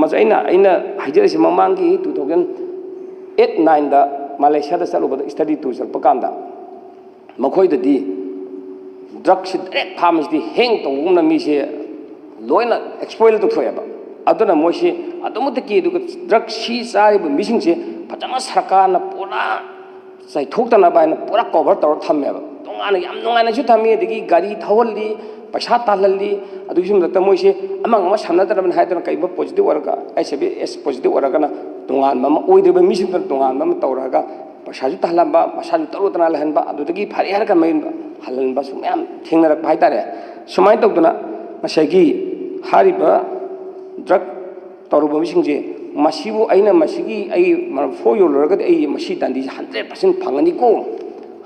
ꯃꯁꯤ ꯑꯩꯅ ꯍꯥꯏꯖꯔꯤꯁꯤ ꯃꯃꯥꯡꯒꯤ 2008-9ꯗ ꯃꯥꯂꯦꯁꯤꯌꯥꯗ ꯆꯠꯂꯨꯕꯗ ꯁ꯭ꯇꯗꯤ ꯇꯨꯔ ꯆꯠꯄ ꯀꯥꯟꯗ ꯃꯈꯣꯏꯗꯗꯤ ꯗ꯭ꯔꯒꯁꯤ ꯗꯥꯏꯔꯦꯛ ꯐꯥꯔꯃꯥꯁꯤꯗꯤ ꯍꯦꯡ ꯇꯧꯕꯒꯨꯝꯅ ꯃꯤꯁꯦ ꯂꯣꯏꯅ ꯑꯦꯛꯁꯄꯣꯏꯜ ꯇꯧꯊꯣꯛꯑꯦꯕ ꯑꯗꯨꯅ ꯃꯣꯏꯁꯤ ꯑꯗꯨꯃꯛꯇꯀꯤ ꯑꯗꯨꯒ ꯗ꯭ꯔꯒꯁꯤ ꯆꯥꯔꯤꯕ ꯃꯤꯁꯤꯡꯁꯦ ꯐꯖꯅ ꯁꯔꯀꯥꯔꯅ ꯄꯨꯔꯥ ꯆꯥꯏꯊꯣꯛꯇꯅꯕ ꯍꯥꯏꯅ ꯄꯨꯔꯥ ꯀꯣꯚꯔ ꯇꯧꯔ ꯊꯝꯃꯦꯕ ꯇꯣꯉꯥꯟꯅ ꯌꯥꯝ ꯅꯨꯡꯉꯥꯏꯅꯁꯨ ꯊꯝꯃꯤ ꯑꯗꯒꯤ ꯒꯥꯔꯤ ꯊꯧꯍꯜꯂꯤ ꯄꯩꯁꯥ ꯇꯥꯜꯍꯜꯂꯤ ꯑꯗꯨꯒꯤ ꯃꯊꯛꯇ ꯃꯣꯏꯁꯦ ꯑꯃ ꯁꯝꯅꯗ꯭ꯔꯕꯅꯤ ꯍꯥꯏꯗꯅ ꯀꯩꯒꯨꯝꯕ ꯄꯣꯖꯤꯇꯤቭ ꯑꯣꯏꯔꯒ HIV/AIDS ꯄꯣꯖꯤꯇꯤቭ ꯑꯣꯏꯔꯒꯅ ꯇꯣꯉꯥꯟꯕ ꯑꯃ ꯑꯣꯏꯗ꯭ꯔꯤꯕ ꯃꯤꯁꯤꯡꯗꯨꯅ ꯇꯣꯉꯥꯟꯕ ꯑꯃ ꯇꯧꯔꯒ ꯄꯩꯁꯥꯁꯨ ꯇꯥꯍꯜꯂꯝꯕ ꯃꯁꯥꯁꯨ ꯇꯔꯨ ꯇꯅꯥꯟ ꯂꯩꯍꯟꯕ ꯑꯗꯨꯗꯒꯤ ꯐꯔꯦ ꯍꯥꯏꯔꯒ ꯃꯌꯨꯝ ꯍꯜꯍꯟꯕꯁꯨ ꯃꯌꯥꯝ ꯊꯦꯡꯅꯔꯛꯄ ꯍꯥꯏꯇꯥꯔꯦ ꯁꯨꯃꯥꯏꯅ ꯇꯧꯗꯅ ꯉꯁꯥꯏꯒꯤ ꯍꯥꯏꯔꯤꯕ ꯗ꯭ꯔꯒ ꯇꯧꯔꯨꯕ ꯃꯤꯁꯤꯡꯁꯦ ꯃꯁꯤꯕꯨ ꯑꯩꯅ ꯃꯁꯤꯒꯤ ꯑꯩ ꯐꯣꯔ ꯌꯣꯜꯂꯨꯔꯒꯗꯤ ꯑꯩ ꯃꯁꯤ ꯗꯟꯗꯤꯁꯦ 100% ꯐꯪꯒꯅꯤꯀꯣ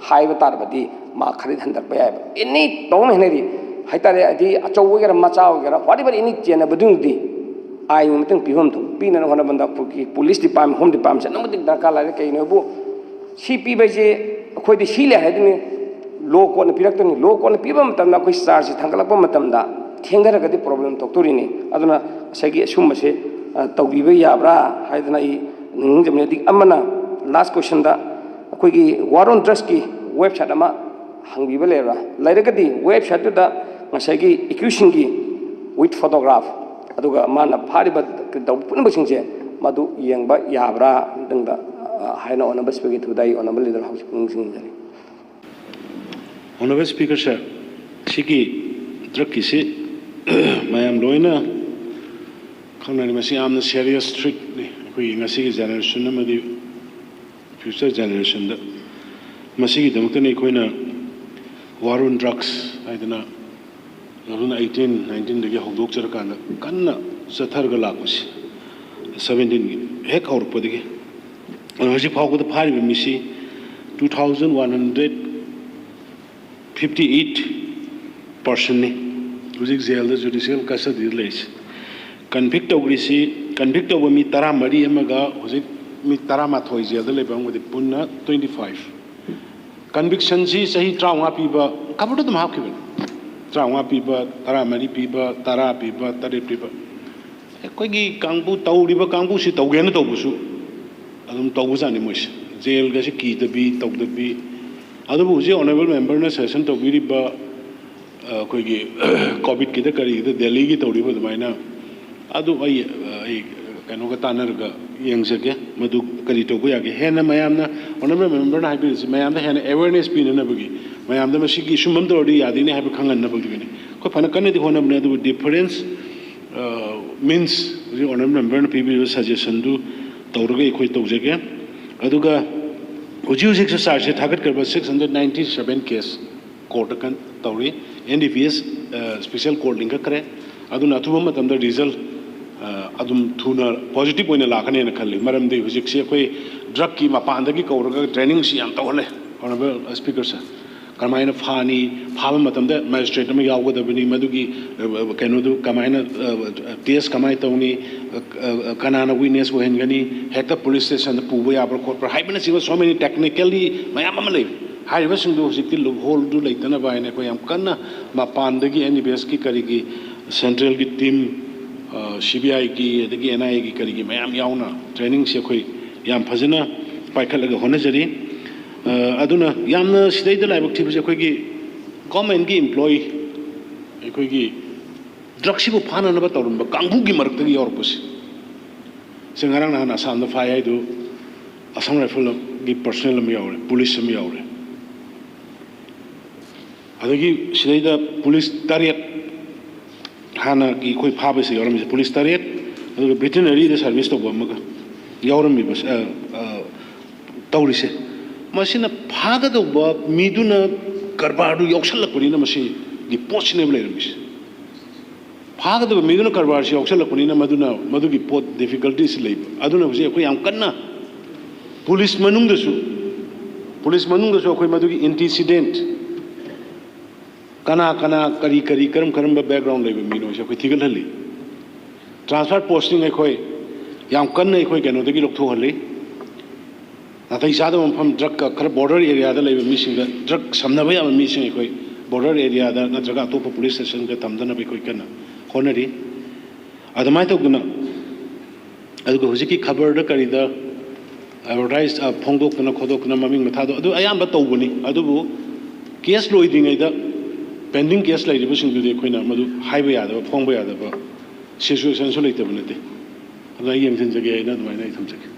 ꯍꯥꯏꯕ ꯇꯥꯔꯕꯗꯤ ꯃꯥ ꯈꯔꯗꯤ ꯍꯟꯊꯔꯛꯄ ꯌꯥꯏꯕ ꯑꯦꯅꯤ ꯇꯧꯅ ꯍꯦꯟꯅꯗꯤ ꯍꯥꯏꯇꯥꯔꯦ ꯍꯥꯏꯗꯤ ꯑꯆꯧꯕ ꯑꯣꯏꯒꯦꯔꯥ ꯃꯆꯥ ꯑꯣꯏꯒꯦꯔꯥ ꯋꯥꯠꯑꯦꯚꯔ ꯑꯦꯅꯤ ꯆꯦꯟꯅꯕꯗꯨꯗꯤ ꯑꯥꯏꯟꯒꯤ ꯃꯇꯨꯡ ꯄꯤꯐꯝ ꯄꯤꯅꯅ ꯍꯣꯠꯅꯕꯗ ꯄꯨꯂꯤꯁ ꯗꯤꯄꯥꯔꯠꯃꯦꯟ ꯍꯣꯝ ꯗꯤꯄꯥꯔꯠꯃꯦꯟ ꯑꯗꯨꯛ ꯃꯇꯤꯛ ꯗꯔꯀꯥꯔ ꯂꯩꯔꯦ ꯀꯩꯅꯣꯕꯨ ꯁꯤ ꯄꯤꯕꯁꯦ ꯑꯩꯈꯣꯏꯗꯤ ꯁꯤ ꯂꯩ ꯍꯥꯏꯗꯨꯅꯤ ꯂꯣ ꯀꯣꯠꯅ ꯄꯤꯔꯛꯇꯣꯏꯅꯤ ꯂꯣ ꯀꯣꯠꯅ ꯄꯤꯕ ꯃꯇꯝꯗ ꯑꯩꯈꯣꯏ ꯆꯥꯔꯖꯁꯤ ꯊꯥꯡꯒꯠꯂꯛꯄ ꯃꯇꯝꯗ ꯊꯦꯡꯊꯔꯒꯗꯤ ꯄ꯭ꯔꯣꯕ꯭ꯂꯦꯝ ꯊꯣꯛꯇꯣꯔꯤꯅꯤ ꯑꯗꯨꯅ ꯉꯁꯥꯏꯒꯤ ꯑꯁꯨꯝꯕꯁꯦ ꯇꯧꯕꯤꯕ ꯌꯥꯕ꯭ꯔꯥ ꯍꯥꯏꯗꯅ ꯑꯩ ꯅꯤꯡꯁꯤꯡꯖꯕꯅꯤ ꯑꯗꯒꯤ ꯑꯃꯅ ꯂꯥꯁ ꯀꯣꯏꯁꯟꯗ ꯑꯩꯈꯣꯏꯒꯤ ꯋꯥꯔ ꯑꯣꯟ ꯗ꯭ꯔꯒꯁꯀꯤ ꯋꯦꯕꯁꯥꯏꯠ ꯑꯃ ꯍꯪꯕꯤꯕ ꯂꯩꯕ꯭ꯔꯥ ꯂꯩꯔꯒꯗꯤ ꯋꯦꯕꯁꯥꯏꯠꯇꯨꯗ ꯉꯁꯥꯏꯒꯤ ꯑꯦꯀ꯭ꯌꯨꯁꯤꯡꯒꯤ ꯋꯤꯠ ꯐꯣꯇꯣꯒ꯭ꯔꯥꯐ ꯑꯗꯨꯒ ꯃꯥꯅ ꯐꯥꯔꯤꯕ ꯇꯧꯕ ꯄꯨꯝꯅꯃꯛꯁꯤꯡꯁꯦ ꯃꯗꯨ ꯌꯦꯡꯕ ꯌꯥꯕ꯭ꯔꯥ ꯃꯇꯨꯡꯗ ꯍꯥꯏꯅ ꯑꯣꯅꯔꯦꯕꯜ ꯁ꯭ꯄꯤꯀꯔꯒꯤ ꯊ꯭ꯔꯨꯗ ꯑꯩ ꯑꯣꯅꯔꯦꯕꯜ ꯂꯤꯗꯔ ꯍꯧꯖꯤꯛ ꯅꯤꯡꯁꯤꯡꯖꯔꯤ Honorable Speaker sir, sigi drug kisi mayam loina khanani masi amna serious threat ni koi ngasi ki generation na madi future generation da masi ki damakta ni koina war on drugs aidana 2018-19 dagi hogdok charakanda kanna sathar ga lakmasi 17 gi hek aur podigi hoji phawko da phari bi misi 2158 ni hujik jail da judicial custody leis convict ogrisi convict over mi tara mari amaga hujik mi tara ma thoi jail da lebang with punna 25 conviction si sahi trauma piba kabudu dum hakibin trauma piba tara mari piba tara piba tare piba koigi kangbu tawriba kangbu si tawgena tawbusu adum tawbusani mois jail ga si ki da bi taw da bi adu buji honorable member na session to biriba koigi covid ki da kari da delhi gi tawriba dumaina adu ai kano ga tanar ga yengsage madu kari to bu yage hena mayamna honorable member na habi mayamda hena awareness pin na bugi mayamda masigi sumam do ri yadini habi khangan na bugi ne ko phana kan di hona bna du difference means the honorable member na people suggestion du tawrga ikoi tawjage aduga huji exercise target karba 697 case court kan tawri ndps special court link kare aduna athuba matamda result adum thuna positive oina lakane na khalli maram de huji se koi drug ki mapanda ki kauraga training si am tawle honorable speaker sir kamaina fani phaba matamda magistrate ma yawgadabani madugi keno du kamaina test kamai tawni kanana witness wo hengani hekta police station da puba yabra court per haibana siwa so many technically mayam amale haiba singdu hojikti loophole du leitana baine ko yam kanna mapandagi NBS ki karigi central ki team CBI ki adagi NIA ki karigi mayam yauna training se khoi yam phajana paikhalaga honajari aduna yamna sidaida laibak thibse khoi government ki employee khoi drug sibu phana na ba torumba kangbu gi marak tagi yorpus singarang na asam da fai ai du asam rifle gi personnel mi yawre police mi yawre adagi sidaida police tariat hana gi khoi phaba se yoram police tariat aduga veterinary da service to bomaga yawram mi bas tawrise masina phaga do ba miduna karbadu yoksal lakuri na masi gi pochne blemis phaga do miduna karbar si yoksal lakuri na maduna madugi pot difficulties leib aduna huje khoi am kanna police manung da su khoi madugi antecedent kana kari karam ba background leib mino se khoi thigal hali transfer posting khoi yam kanna khoi keno dagi lok tho hali natai sada mafam drug ka khar border area da leib missing da drug samnaba ya missing khoi border area da na jaga to police station ga tamdana be khoi kana honari adamai to guna ꯑꯗꯨꯒ ꯍꯧꯖꯤꯛꯀꯤ ꯈꯕꯔꯗ ꯀꯔꯤꯗ advertise ꯐꯣꯡꯗꯣꯛꯇꯅ ꯈꯣꯠꯇꯣꯛꯇꯅ ꯃꯃꯤꯡ ꯃꯊꯥꯗꯣ ꯑꯗꯨ ꯑꯌꯥꯝꯕ ꯇꯧꯕꯅꯤ ꯑꯗꯨꯕꯨ case ꯂꯣꯏꯗ꯭ꯔꯤꯉꯩꯗ pending case ꯂꯩꯔꯤꯕꯁꯤꯡꯗꯨꯗꯤ ꯑꯩꯈꯣꯏꯅ ꯃꯗꯨ ꯍꯥꯏꯕ ꯌꯥꯗꯕ ꯐꯣꯡꯕ ꯌꯥꯗꯕ ꯁꯤꯆꯨꯋꯦꯁꯟꯁꯨ ꯂꯩꯇꯕ ꯅꯠꯇꯦ ꯑꯗꯨ ꯑꯩ ꯌꯦꯡꯁꯤꯟꯖꯒꯦ ꯑꯩꯅ ꯑꯗꯨꯃꯥꯏꯅ ꯑꯩ ꯊꯝꯖꯒꯦ